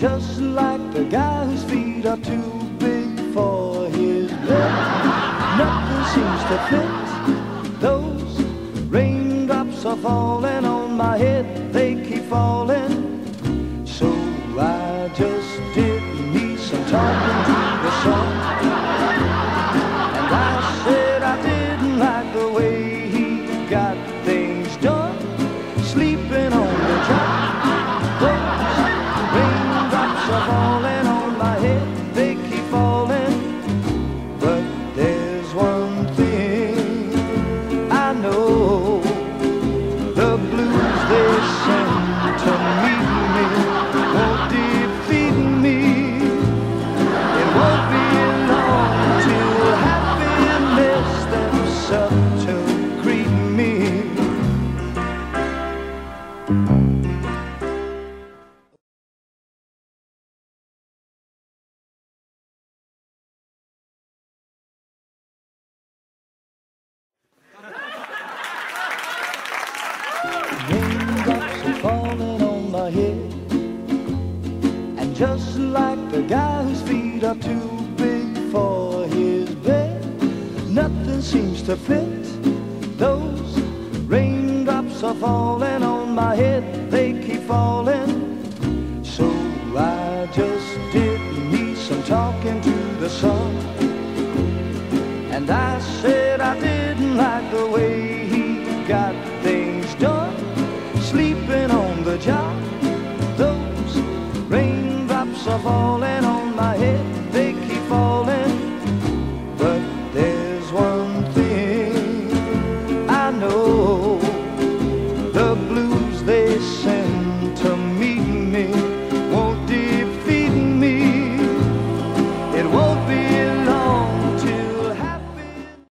just like the guy whose feet are too big for his bed. Nothing seems to fit. Those raindrops are falling on my head, they keep falling. So I just did me some talking to the sun. And I said I didn't like the way he got things done, sleeping on the job. Raindrops are falling on my head, they keep falling. But there's one thing I know, the blues they send to meet me won't defeat me. It won't be long till happiness steps up to greet me. Raindrops are falling on my head, and just like the guy whose feet are too big for his bed, nothing seems to fit. Those raindrops are falling on my head, they keep falling. So I just did me some talking to the sun, and I said